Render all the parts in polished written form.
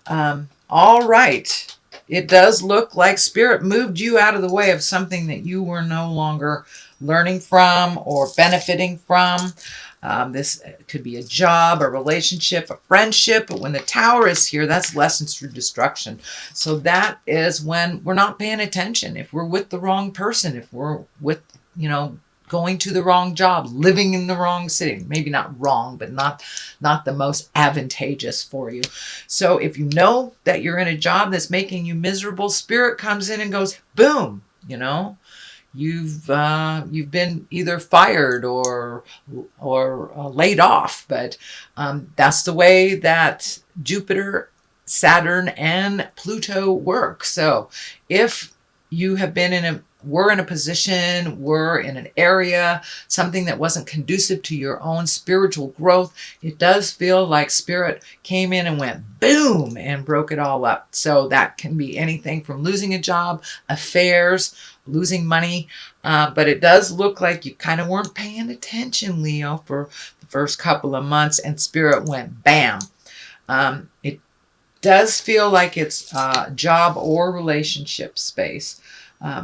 All right. It does look like Spirit moved you out of the way of something that you were no longer learning from or benefiting from. This could be a job, a relationship, a friendship, but when the Tower is here, that's lessons through destruction. So that is when we're not paying attention. If we're with the wrong person, if we're with, going to the wrong job, living in the wrong city, maybe not wrong, but not the most advantageous for you. So if you know that you're in a job that's making you miserable, Spirit comes in and goes, boom, you've been either fired or laid off. But that's the way that Jupiter, Saturn, and Pluto work. So if you have been were in a position, were in an area, something that wasn't conducive to your own spiritual growth, it does feel like Spirit came in and went boom and broke it all up. So that can be anything from losing a job, affairs, losing money. But it does look like you kind of weren't paying attention, Leo, for the first couple of months, and Spirit went bam. It does feel like it's job or relationship space.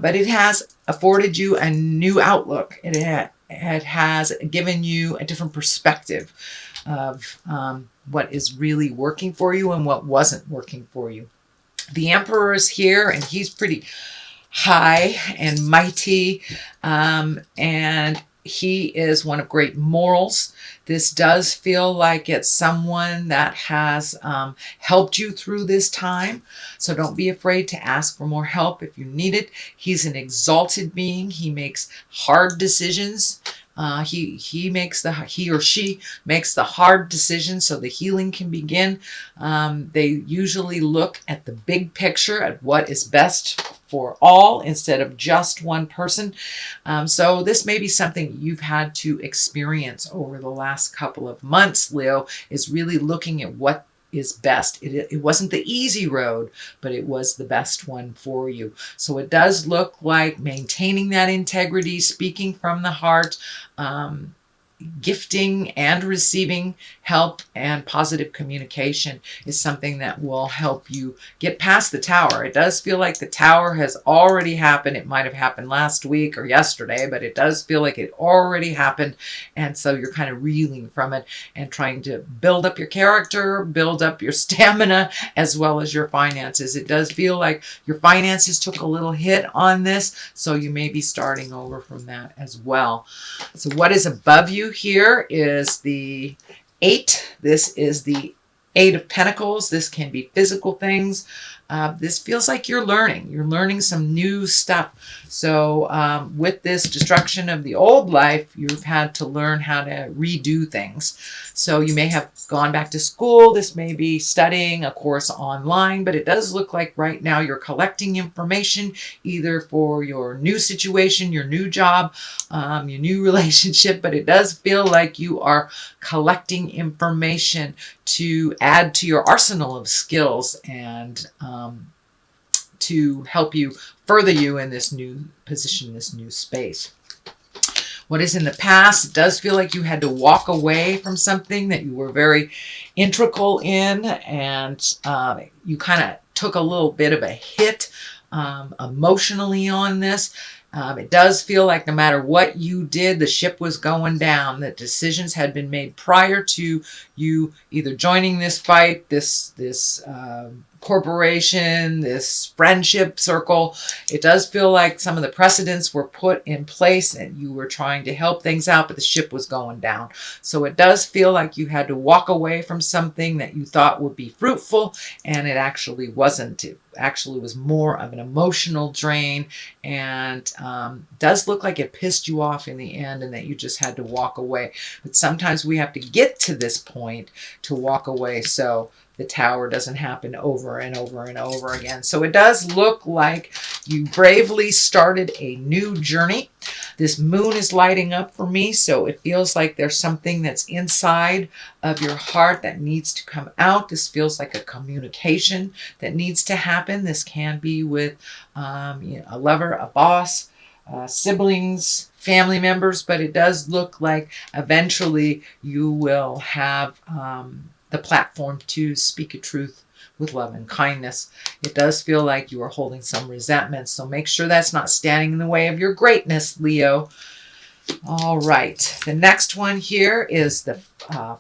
But it has afforded you a new outlook. It has given you a different perspective of what is really working for you and what wasn't working for you. The Emperor is here, and he's pretty high and mighty, and he is one of great morals. This does feel like it's someone that has helped you through this time. So don't be afraid to ask for more help if you need it. He's an exalted being. He makes hard decisions. He or she makes the hard decisions so the healing can begin. They usually look at the big picture, at what is best for all instead of just one person. So this may be something you've had to experience over the last couple of months, Leo, is really looking at what is best. It wasn't the easy road, but it was the best one for you. So it does look like maintaining that integrity, speaking from the heart, gifting and receiving help and positive communication is something that will help you get past the Tower. It does feel like the Tower has already happened. It might have happened last week or yesterday, but it does feel like it already happened. And so you're kind of reeling from it and trying to build up your character, build up your stamina, as well as your finances. It does feel like your finances took a little hit on this, so you may be starting over from that as well. So what is above you here is the 8. This is the 8 of Pentacles. This can be physical things. This feels like you're learning. You're learning some new stuff. So with this destruction of the old life, you've had to learn how to redo things. So you may have gone back to school. This may be studying a course online, but it does look like right now you're collecting information either for your new situation, your new job, your new relationship, but it does feel like you are collecting information to add to your arsenal of skills and to help you further you in this new position, this new space. What is in the past, it does feel like you had to walk away from something that you were very integral in, and you kind of took a little bit of a hit emotionally on this. It does feel like no matter what you did, the ship was going down. That decisions had been made prior to you either joining this fight, this corporation, this friendship circle. It does feel like some of the precedents were put in place and you were trying to help things out, but the ship was going down. So it does feel like you had to walk away from something that you thought would be fruitful, and it actually wasn't. It actually was more of an emotional drain, and does look like it pissed you off in the end and that you just had to walk away. But sometimes we have to get to this point to walk away so the Tower doesn't happen over and over and over again. So it does look like you bravely started a new journey. This moon is lighting up for me, so it feels like there's something that's inside of your heart that needs to come out. This feels like a communication that needs to happen. This can be with a lover, a boss, siblings, family members, but it does look like eventually you will have the platform to speak a truth with love and kindness. It does feel like you are holding some resentment, so make sure that's not standing in the way of your greatness, Leo. All right, the next one here is the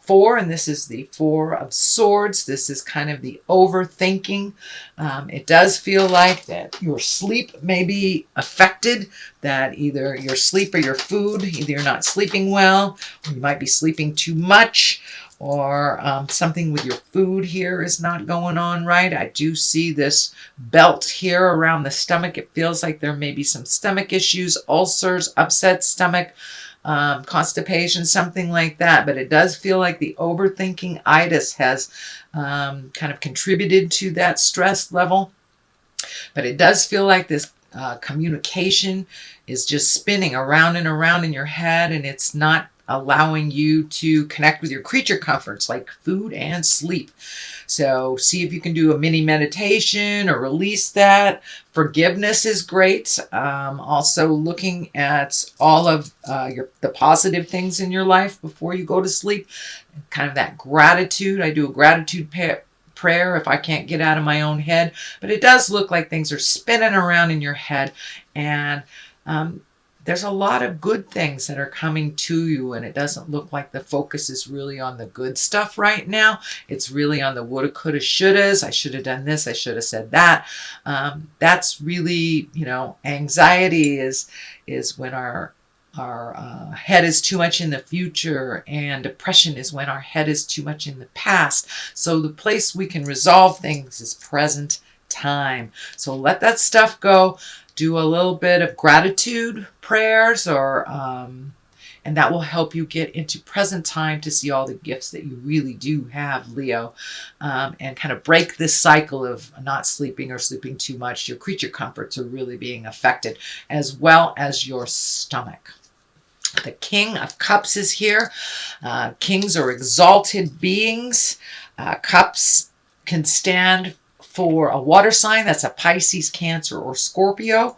4, and this is the 4 of Swords. This is kind of the overthinking. It does feel like that your sleep may be affected, that either your sleep or your food, either you're not sleeping well, or you might be sleeping too much, or something with your food here is not going on right. I do see this belt here around the stomach. It feels like there may be some stomach issues, ulcers, upset stomach, constipation, something like that. But it does feel like the overthinking itis has kind of contributed to that stress level. But it does feel like this communication is just spinning around and around in your head, and it's not allowing you to connect with your creature comforts like food and sleep. So see if you can do a mini meditation or release that. Forgiveness is great. Also looking at all of the positive things in your life before you go to sleep. Kind of that gratitude. I do a gratitude prayer if I can't get out of my own head. But it does look like things are spinning around in your head. And there's a lot of good things that are coming to you, and it doesn't look like the focus is really on the good stuff right now. It's really on the woulda, coulda, shouldas. I should have done this. I should have said that. That's really, anxiety is when our head is too much in the future, and depression is when our head is too much in the past. So the place we can resolve things is present time. So let that stuff go. Do a little bit of gratitude prayers, and that will help you get into present time to see all the gifts that you really do have, Leo, and kind of break this cycle of not sleeping or sleeping too much. Your creature comforts are really being affected, as well as your stomach. The King of Cups is here. Kings are exalted beings. Cups can stand for a water sign. That's a Pisces, Cancer, or Scorpio.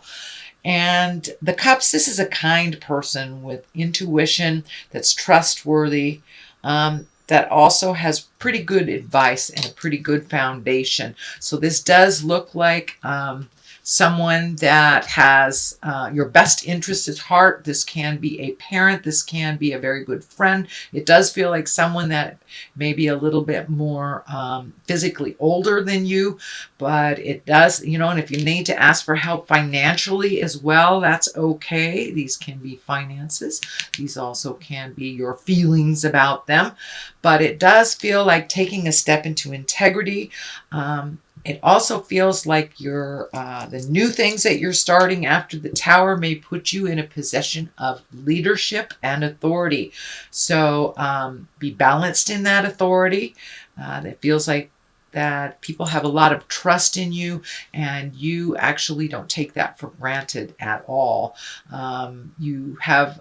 And the Cups, this is a kind person with intuition that's trustworthy, that also has pretty good advice and a pretty good foundation. So this does look like someone that has your best interest at heart. This can be a parent. This can be a very good friend. It does feel like someone that may be a little bit more physically older than you, but it does, and if you need to ask for help financially as well, that's okay. These can be finances. These also can be your feelings about them, but it does feel like taking a step into integrity. It also feels like the new things that you're starting after the Tower may put you in a position of leadership and authority. So be balanced in that authority. It feels like that people have a lot of trust in you, and you actually don't take that for granted at all. You have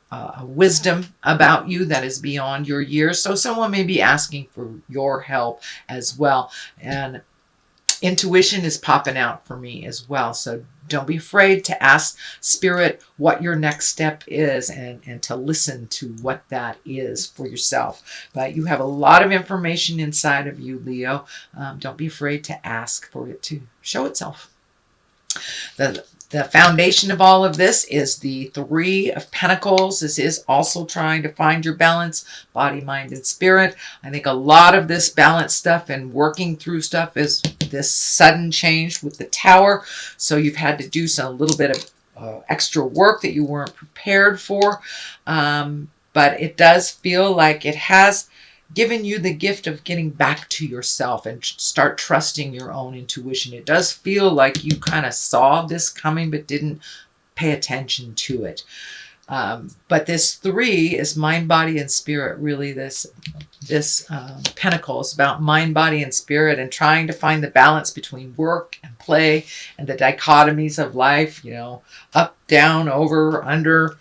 a wisdom about you that is beyond your years. So someone may be asking for your help as well. And intuition is popping out for me as well. So don't be afraid to ask Spirit what your next step is, and to listen to what that is for yourself. But you have a lot of information inside of you, Leo. Don't be afraid to ask for it to show itself. The foundation of all of this is the 3 of Pentacles. This is also trying to find your balance, body, mind, and spirit. I think a lot of this balance stuff and working through stuff is this sudden change with the Tower. So you've had to do a little bit of extra work that you weren't prepared for. But it does feel like it has given you the gift of getting back to yourself and start trusting your own intuition. It does feel like you kind of saw this coming but didn't pay attention to it. But this 3 is mind, body, and spirit. Really, this pentacle is about mind, body, and spirit, and trying to find the balance between work and play and the dichotomies of life, up, down, over, under,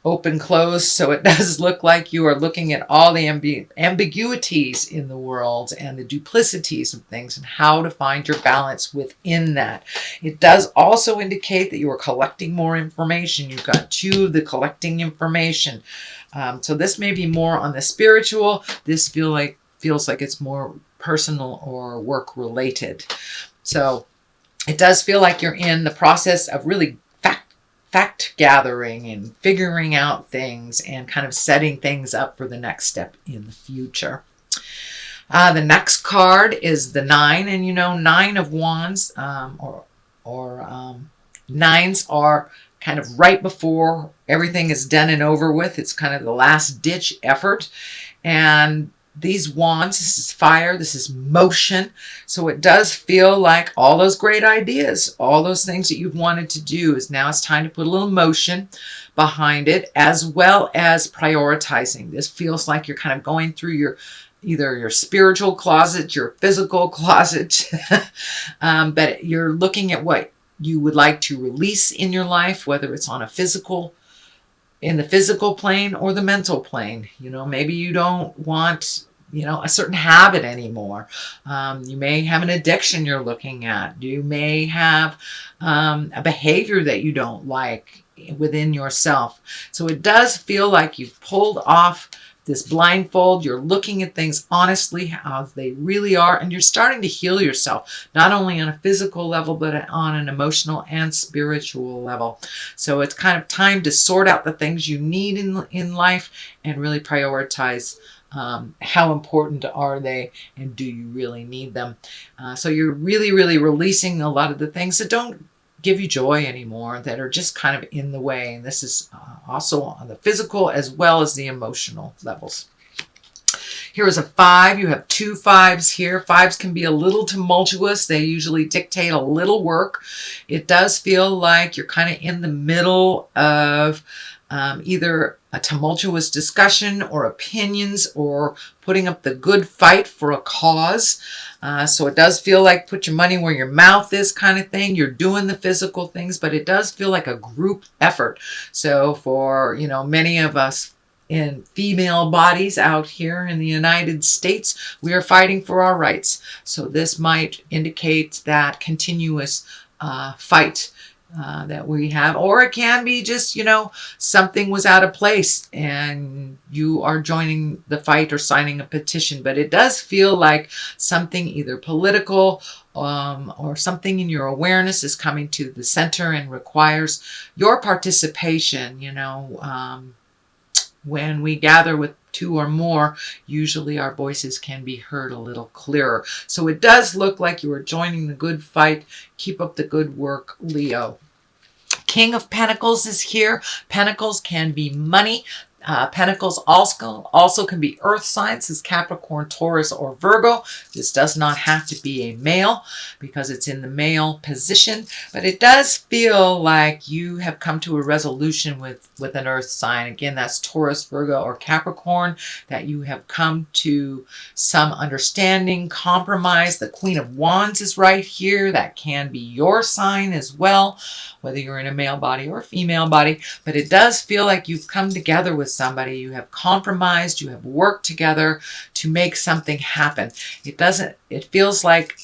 open, close. So it does look like you are looking at all the ambiguities in the world and the duplicities of things and how to find your balance within that. It does also indicate that you are collecting more information. You've got 2 of the collecting information. So this may be more on the spiritual. This feels like it's more personal or work related. So it does feel like you're in the process of really fact gathering and figuring out things and kind of setting things up for the next step in the future. The next card is the 9, and 9 of Wands, or nines are kind of right before everything is done and over with. It's kind of the last ditch effort, and these wands, this is fire, this is motion. So it does feel like all those great ideas, all those things that you've wanted to do, is now it's time to put a little motion behind it, as well as prioritizing. This feels like you're kind of going through either your spiritual closet, your physical closet, but you're looking at what you would like to release in your life, whether it's on in the physical plane or the mental plane. Maybe you don't want, a certain habit anymore. You may have an addiction you're looking at. You may have a behavior that you don't like within yourself. So it does feel like you've pulled off this blindfold. You're looking at things honestly, how they really are, and you're starting to heal yourself, not only on a physical level, but on an emotional and spiritual level. So it's kind of time to sort out the things you need in life and really prioritize how important are they and do you really need them. So you're really, really releasing a lot of the things that don't give you joy anymore, that are just kind of in the way. And this is also on the physical as well as the emotional levels. Here is a 5. You have 2 5s here. 5s can be a little tumultuous. They usually dictate a little work. It does feel like you're kind of in the middle of either a tumultuous discussion or opinions, or putting up the good fight for a cause. So it does feel like put your money where your mouth is kind of thing. You're doing the physical things, but it does feel like a group effort. So for, many of us in female bodies out here in the United States, we are fighting for our rights. So this might indicate that continuous fight that we have, or it can be just, something was out of place and you are joining the fight or signing a petition. But it does feel like something either political or something in your awareness is coming to the center and requires your participation. When we gather with 2 or more, usually our voices can be heard a little clearer. So it does look like you are joining the good fight. Keep up the good work, Leo. King of Pentacles is here. Pentacles can be money. Pentacles also can be earth signs, as Capricorn, Taurus, or Virgo. This does not have to be a male because it's in the male position, but it does feel like you have come to a resolution with an earth sign. Again, that's Taurus, Virgo, or Capricorn, that you have come to some understanding, compromise. The Queen of Wands is right here. That can be your sign as well, whether you're in a male body or a female body, but it does feel like you've come together with somebody, you have compromised, you have worked together to make something happen. It feels like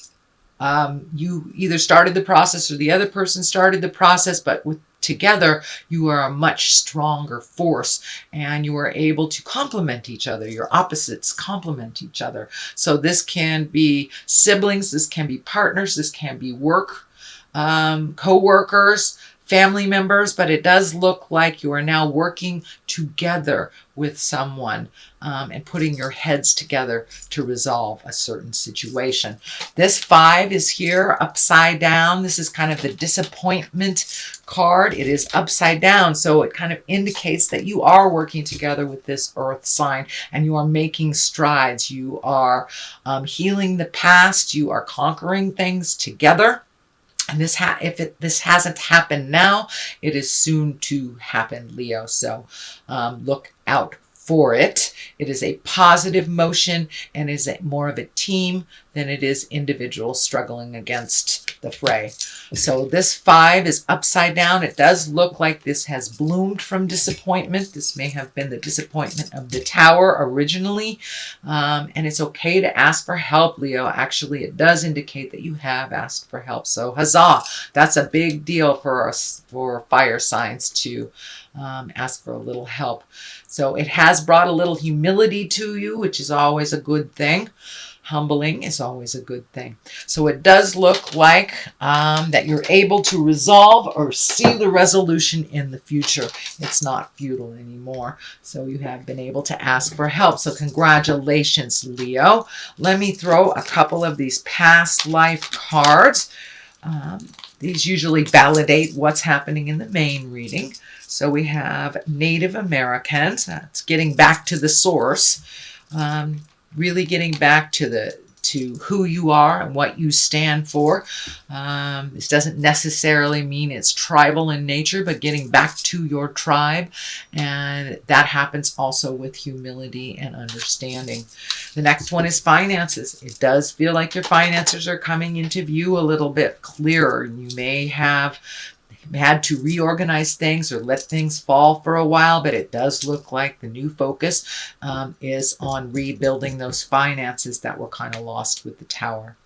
you either started the process or the other person started the process, but together you are a much stronger force and you are able to complement each other. Your opposites complement each other. So this can be siblings, this can be partners, this can be work, co-workers, family members, but it does look like you are now working together with someone and putting your heads together to resolve a certain situation. This 5 is here upside down. This is kind of the disappointment card. It is upside down, so it kind of indicates that you are working together with this earth sign and you are making strides. You are healing the past. You are conquering things together. And this hasn't happened now, it is soon to happen, Leo. So look out for it. It is a positive motion and is more of a team than it is individual struggling against the fray. So this 5 is upside down. It does look like this has bloomed from disappointment. This may have been the disappointment of the Tower originally. And it's okay to ask for help, Leo. Actually, it does indicate that you have asked for help. So huzzah! That's a big deal for us, for fire signs, to ask for a little help. So it has brought a little humility to you, which is always a good thing. humbling is always a good thing. So it does look like that you're able to resolve or see the resolution in the future. It's not futile anymore. So you have been able to ask for help. So congratulations, Leo. Let me throw a couple of these past life cards. These usually validate what's happening in the main reading. So we have Native Americans. That's getting back to the source. Really getting back to who you are and what you stand for. This doesn't necessarily mean it's tribal in nature, but getting back to your tribe. And that happens also with humility and understanding. The next one is finances. It does feel like your finances are coming into view a little bit clearer. You may have had to reorganize things or let things fall for a while, but it does look like the new focus is on rebuilding those finances that were kind of lost with the Tower.